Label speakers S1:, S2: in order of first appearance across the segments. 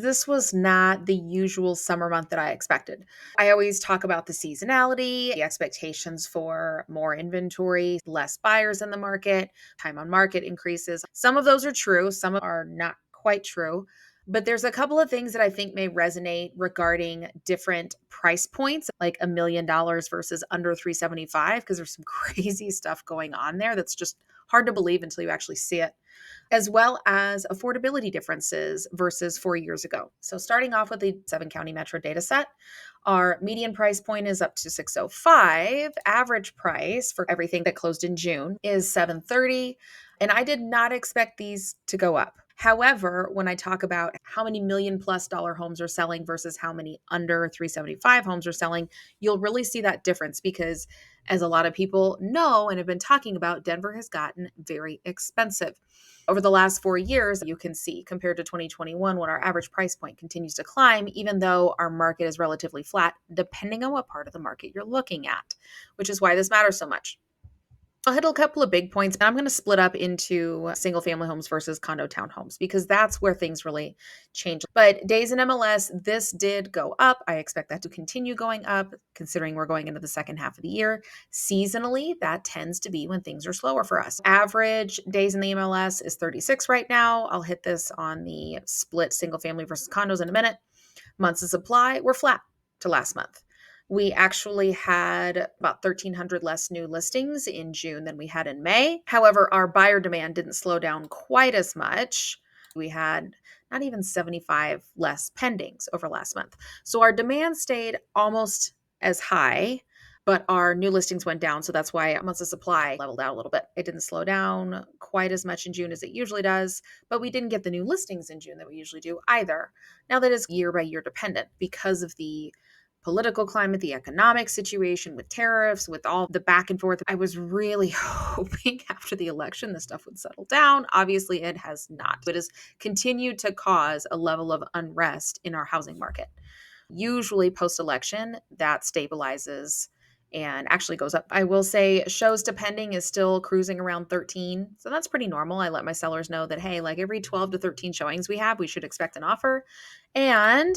S1: This was not the usual summer month that I expected. I always talk about the seasonality, the expectations for more inventory, less buyers in the market, time on market increases. Some of those are true, some are not quite true. But there's a couple of things that I think may resonate regarding different price points, like $1 million versus under 375, because there's some crazy stuff going on there that's just hard to believe until you actually see it, as well as affordability differences versus 4 years ago. So, starting off with the 7 county metro data set, our median price point is up to 605. Average price for everything that closed in June is 730. And I did not expect these to go up. However, when I talk about how many $1 million+ homes are selling versus how many under 375 homes are selling, you'll really see that difference because, as a lot of people know and have been talking about, Denver has gotten very expensive. Over the last 4 years, you can see compared to 2021, when our average price point continues to climb, even though our market is relatively flat, depending on what part of the market you're looking at, which is why this matters so much. I'll hit a couple of big points. I'm going to split up into single family homes versus condo townhomes because that's where things really change. But days in MLS, this did go up. I expect that to continue going up considering we're going into the second half of the year. Seasonally, that tends to be when things are slower for us. Average days in the MLS is 36 right now. I'll hit this on the split single family versus condos in a minute. Months of supply, we're flat to last month. We actually had about 1,300 less new listings in June than we had in May. However, our buyer demand didn't slow down quite as much. We had not even 75 less pendings over last month. So our demand stayed almost as high, but our new listings went down. So that's why months of supply leveled out a little bit. It didn't slow down quite as much in June as it usually does, but we didn't get the new listings in June that we usually do either. Now that is year by year dependent because of the political climate, the economic situation with tariffs, with all the back and forth. I was really hoping after the election this stuff would settle down. Obviously, it has not. It has continued to cause a level of unrest in our housing market. Usually, post election, that stabilizes and actually goes up. I will say shows to pending is still cruising around 13. So that's pretty normal. I let my sellers know that, hey, like every 12 to 13 showings we have, we should expect an offer. And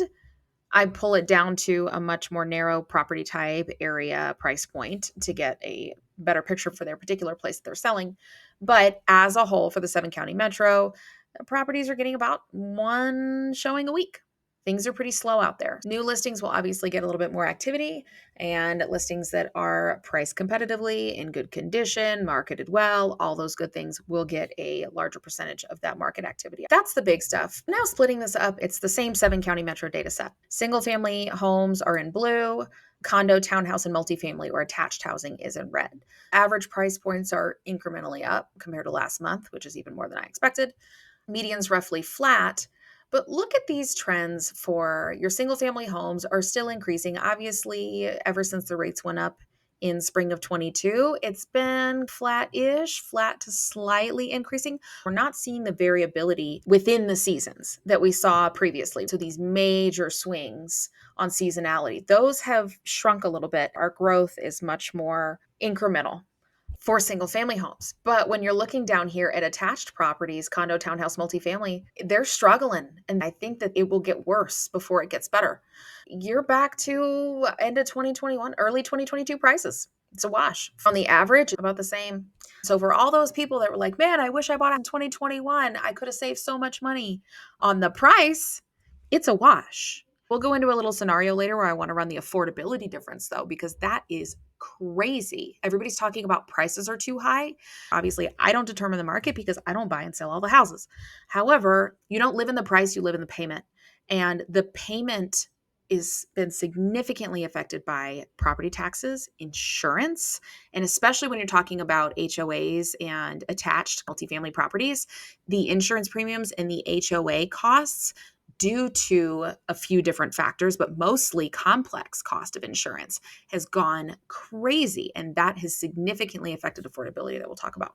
S1: I pull it down to a much more narrow property type, area, price point to get a better picture for their particular place that they're selling. But as a whole, for the 7 county metro, properties are getting about one showing a week. Things are pretty slow out there. New listings will obviously get a little bit more activity, and listings that are priced competitively, in good condition, marketed well, all those good things will get a larger percentage of that market activity. That's the big stuff. Now splitting this up, it's the same 7 county metro data set. Single family homes are in blue. Condo, townhouse, and multifamily or attached housing is in red. Average price points are incrementally up compared to last month, which is even more than I expected. Median's roughly flat. But look at these trends for your single family homes are still increasing. Obviously, ever since the rates went up in spring of 22, it's been flat-ish, flat to slightly increasing. We're not seeing the variability within the seasons that we saw previously. So these major swings on seasonality, those have shrunk a little bit. Our growth is much more incremental for single family homes. But when you're looking down here at attached properties, condo, townhouse, multifamily, they're struggling. And I think that it will get worse before it gets better. You're back to end of 2021, early 2022 prices. It's a wash. On the average, about the same. So for all those people that were like, man, I wish I bought in 2021, I could have saved so much money on the price, it's a wash. We'll go into a little scenario later where I want to run the affordability difference though, because that is crazy. Everybody's talking about prices are too high. Obviously, I don't determine the market because I don't buy and sell all the houses. However, you don't live in the price, you live in the payment. And the payment is been significantly affected by property taxes, insurance, and especially when you're talking about HOAs and attached multifamily properties, the insurance premiums and the HOA costs due to a few different factors, but mostly complex cost of insurance has gone crazy. And that has significantly affected affordability that we'll talk about.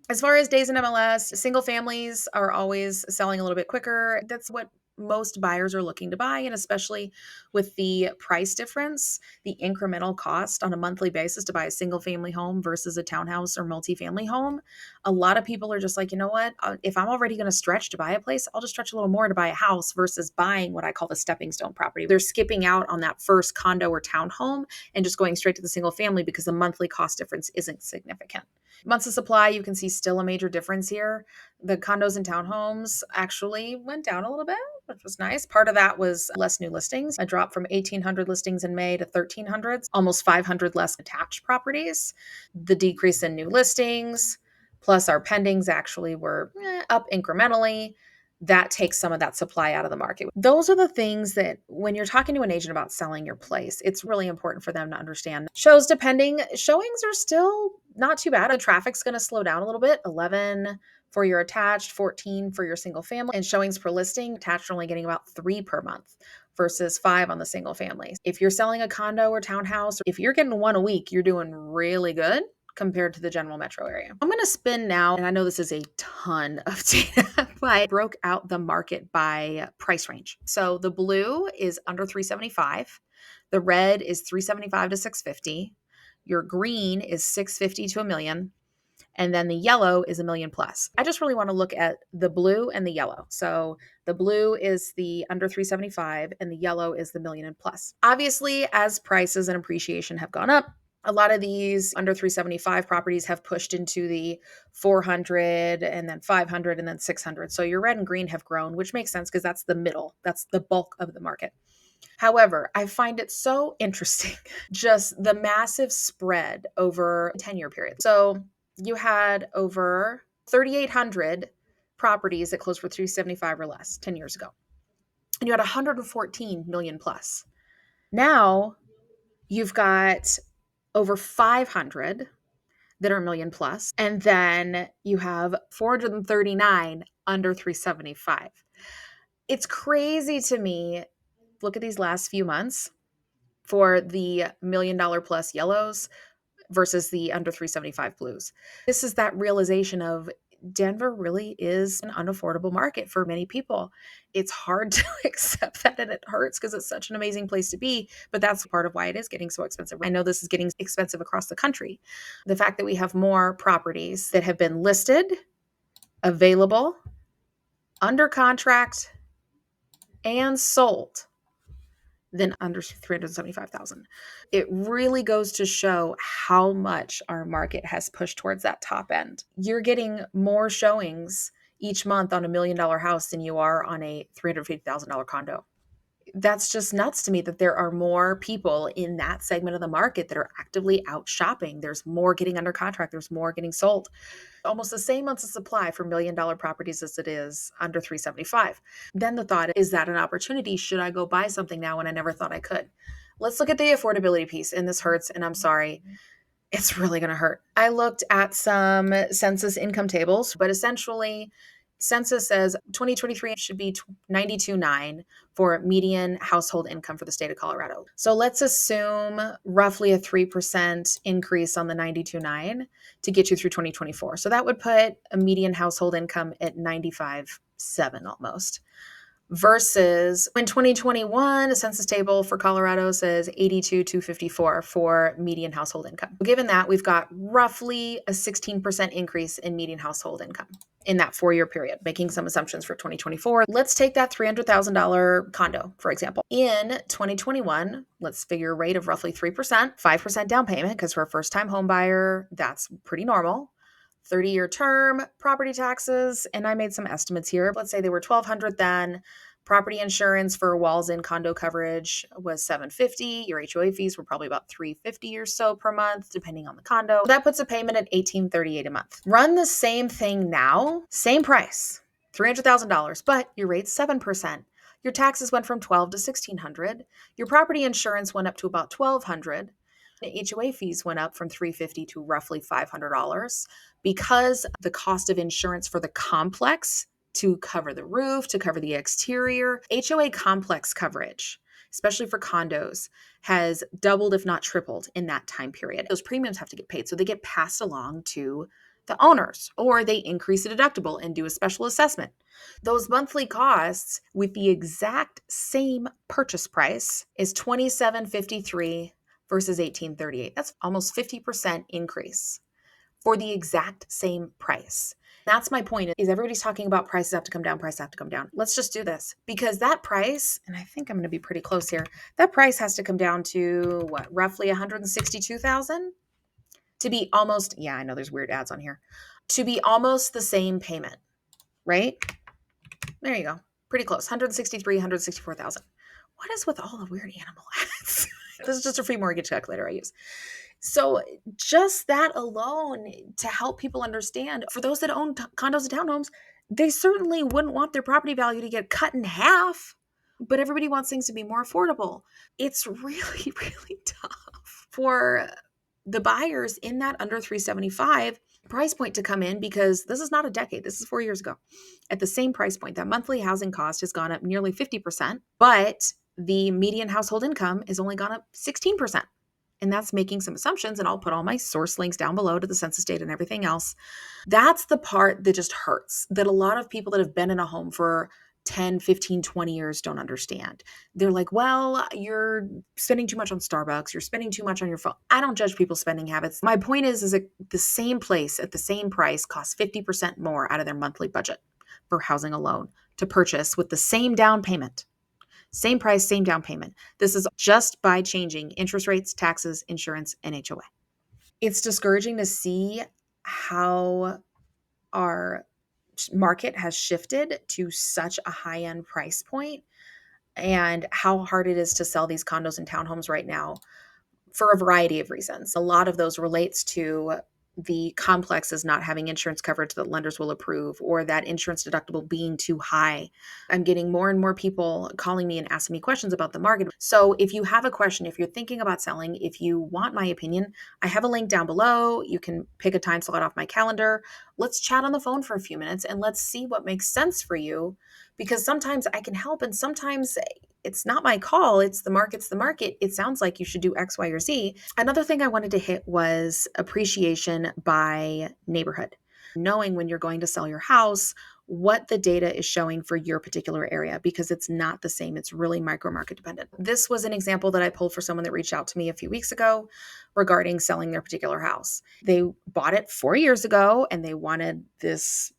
S1: As far as days in MLS, single families are always selling a little bit quicker. That's what most buyers are looking to buy. And especially with the price difference, the incremental cost on a monthly basis to buy a single family home versus a townhouse or multifamily home, a lot of people are just like, you know what? If I'm already going to stretch to buy a place, I'll just stretch a little more to buy a house versus buying what I call the stepping stone property. They're skipping out on that first condo or townhome and just going straight to the single family because the monthly cost difference isn't significant. Months of supply, you can see still a major difference here. The condos and townhomes actually went down a little bit, which was nice. Part of that was less new listings, a drop from 1,800 listings in May to 1,300, almost 500 less attached properties. The decrease in new listings, plus our pendings actually were up incrementally. That takes some of that supply out of the market. Those are the things that when you're talking to an agent about selling your place, it's really important for them to understand. Showings are still not too bad. The traffic's going to slow down a little bit. 11 for your attached, 14 for your single family, and showings per listing, attached are only getting about 3 per month versus 5 on the single families. If you're selling a condo or townhouse, if you're getting 1 a week, you're doing really good compared to the general metro area. I'm going to spin now, and I know this is a ton of data, but I broke out the market by price range. So the blue is under 375. The red is 375 to 650. Your green is 650 to a million. And then the yellow is a million plus. I just really want to look at the blue and the yellow. So the blue is the under 375 and the yellow is the million and plus. Obviously, as prices and appreciation have gone up, a lot of these under 375 properties have pushed into the 400 and then 500 and then 600. So your red and green have grown, which makes sense because that's the middle. That's the bulk of the market. However, I find it so interesting, just the massive spread over a 10-year period. So you had over 3,800 properties that closed for 375 or less 10 years ago. And you had 114 million plus. Now you've got over 500 that are a million plus. And then you have 439 under 375. It's crazy to me. Look at these last few months for the $1 million plus yellows versus the under 375 blues. This is that realization of Denver really is an unaffordable market for many people. It's hard to accept that, and it hurts because it's such an amazing place to be, but that's part of why it is getting so expensive. I know this is getting expensive across the country. The fact that we have more properties that have been listed, available, under contract, and sold than under 375,000. It really goes to show how much our market has pushed towards that top end. You're getting more showings each month on $1 million house than you are on a $350,000 condo. That's just nuts to me that there are more people in that segment of the market that are actively out shopping. There's more getting under contract. There's more getting sold. Almost the same months of supply for $1 million properties as it is under 375. Then the thought, is that an opportunity? Should I go buy something now when I never thought I could? Let's look at the affordability piece. And this hurts, and I'm sorry. It's really going to hurt. I looked at some census income tables, but essentially Census says 2023 should be 92.9 for median household income for the state of Colorado. So let's assume roughly a 3% increase on the 92.9 to get you through 2024. So that would put a median household income at 95.7 almost. Versus in 2021, the census table for Colorado says 82,254 for median household income. Given that, we've got roughly a 16% increase in median household income in that 4-year period, making some assumptions for 2024. Let's take that $300,000 condo, for example. In 2021, let's figure a rate of roughly 3%, 5% down payment, because for a first-time home buyer, that's pretty normal. 30-year term, property taxes, and I made some estimates here. Let's say they were $1,200 then. Property insurance for walls in condo coverage was $750. Your HOA fees were probably about $350 or so per month, depending on the condo. That puts a payment at $1,838 a month. Run the same thing now, same price, $300,000, but your rate's 7%. Your taxes went from $1,200 to $1,600. Your property insurance went up to about $1,200. The HOA fees went up from $350 to roughly $500 because the cost of insurance for the complex to cover the roof, to cover the exterior, HOA complex coverage, especially for condos, has doubled, if not tripled, in that time period. Those premiums have to get paid, so they get passed along to the owners, or they increase the deductible and do a special assessment. Those monthly costs with the exact same purchase price is $27.53 versus $18.38. That's almost 50% increase for the exact same price. That's my point, is everybody's talking about prices have to come down, prices have to come down. Let's just do this, because that price, and I think I'm going to be pretty close here, that price has to come down to what, roughly 162,000 to be almost, yeah, I know there's weird ads on here, to be almost the same payment, right? There you go. Pretty close. 163, 164,000. What is with all the weird animal ads? This is just a free mortgage calculator I use. So just that alone to help people understand, for those that own condos and townhomes, they certainly wouldn't want their property value to get cut in half, but everybody wants things to be more affordable. It's really, really tough for the buyers in that under 375 price point to come in, because this is not a decade. This is 4 years ago. At the same price point, that monthly housing cost has gone up nearly 50%, but the median household income has only gone up 16%. And that's making some assumptions, and I'll put all my source links down below to the census data and everything else. That's the part that just hurts, that a lot of people that have been in a home for 10, 15, 20 years don't understand. They're like, well, you're spending too much on Starbucks, you're spending too much on your phone. I don't judge people's spending habits. My point is that the same place at the same price costs 50% more out of their monthly budget for housing alone to purchase with the same down payment. Same price, same down payment. This is just by changing interest rates, taxes, insurance, and HOA. It's discouraging to see how our market has shifted to such a high-end price point and how hard it is to sell these condos and townhomes right now for a variety of reasons. A lot of those relates to the complexes not having insurance coverage that lenders will approve, or that insurance deductible being too high. I'm getting more and more people calling me and asking me questions about the market. So if you have a question, if you're thinking about selling, if you want my opinion, I have a link down below. You can pick a time slot off my calendar. Let's chat on the phone for a few minutes and let's see what makes sense for you, because sometimes I can help and sometimes it's not my call. It's the market's the market. It sounds like you should do X, Y, or Z. Another thing I wanted to hit was appreciation by neighborhood. Knowing when you're going to sell your house, what the data is showing for your particular area, because it's not the same. It's really micro market dependent. This was an example that I pulled for someone that reached out to me a few weeks ago regarding selling their particular house. They bought it 4 years ago and they wanted this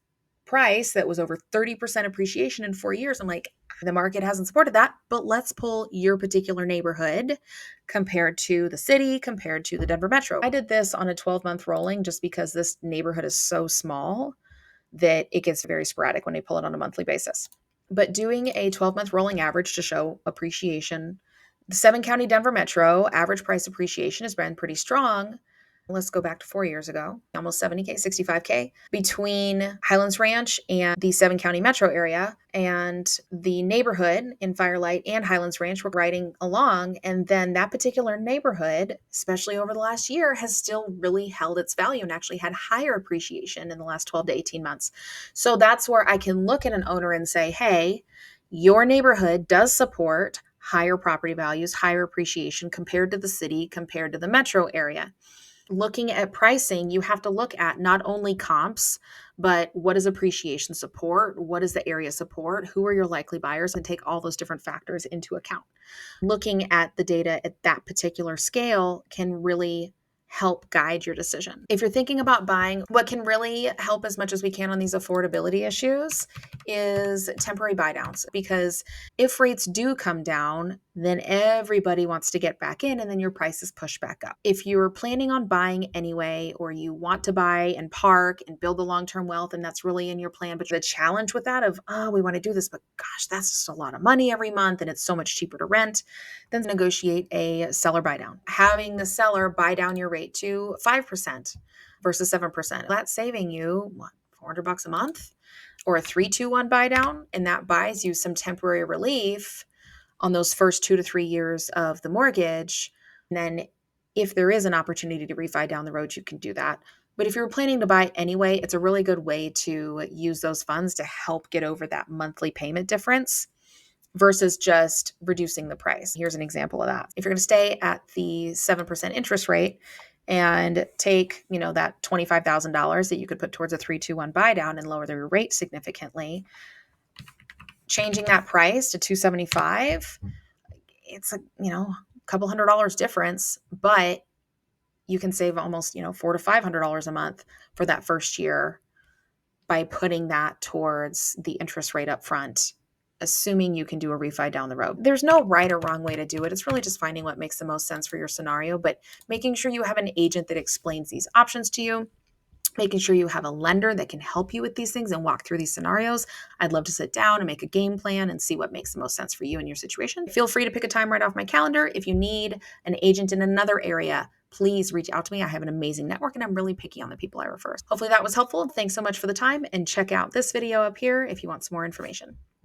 S1: price that was over 30% appreciation in 4 years. I'm like, the market hasn't supported that, but let's pull your particular neighborhood compared to the city, compared to the Denver Metro. I did this on a 12-month rolling just because this neighborhood is so small that it gets very sporadic when they pull it on a monthly basis. But doing a 12-month rolling average to show appreciation, the 7-county Denver Metro average price appreciation has been pretty strong. Let's go back to 4 years ago, almost 70K, 65K between Highlands Ranch and the 7-county metro area. And the neighborhood in Firelight and Highlands Ranch were riding along. And then that particular neighborhood, especially over the last year, has still really held its value and actually had higher appreciation in the last 12 to 18 months. So that's where I can look at an owner and say, hey, your neighborhood does support higher property values, higher appreciation compared to the city, compared to the metro area. Looking at pricing, you have to look at not only comps, but what is appreciation support? What is the area support? Who are your likely buyers? And take all those different factors into account. Looking at the data at that particular scale can really help guide your decision. If you're thinking about buying, what can really help as much as we can on these affordability issues is temporary buy downs, because if rates do come down, then everybody wants to get back in and then your prices push back up. If you're planning on buying anyway, or you want to buy and park and build the long-term wealth, and that's really in your plan, but the challenge with that of, oh, we want to do this, but gosh, that's just a lot of money every month and it's so much cheaper to rent, then negotiate a seller buy down. Having the seller buy down your rate to 5% versus 7%. That's saving you, what, $400 a month? Or a 3-2-1 buy down, and that buys you some temporary relief on those first 2 to 3 years of the mortgage. And then if there is an opportunity to refi down the road, you can do that. But if you're planning to buy anyway, it's a really good way to use those funds to help get over that monthly payment difference versus just reducing the price. Here's an example of that. If you're going to stay at the 7% interest rate and take, that $25,000 that you could put towards a 321 buy down and lower their rate significantly, changing that price to 275, it's a, couple $100 difference, but you can save almost, $400 to $500 a month for that first year by putting that towards the interest rate up front, assuming you can do a refi down the road. There's no right or wrong way to do it. It's really just finding what makes the most sense for your scenario, but making sure you have an agent that explains these options to you, making sure you have a lender that can help you with these things and walk through these scenarios. I'd love to sit down and make a game plan and see what makes the most sense for you and your situation. Feel free to pick a time right off my calendar. If you need an agent in another area, please reach out to me. I have an amazing network and I'm really picky on the people I refer. Hopefully that was helpful. Thanks so much for the time, and check out this video up here if you want some more information.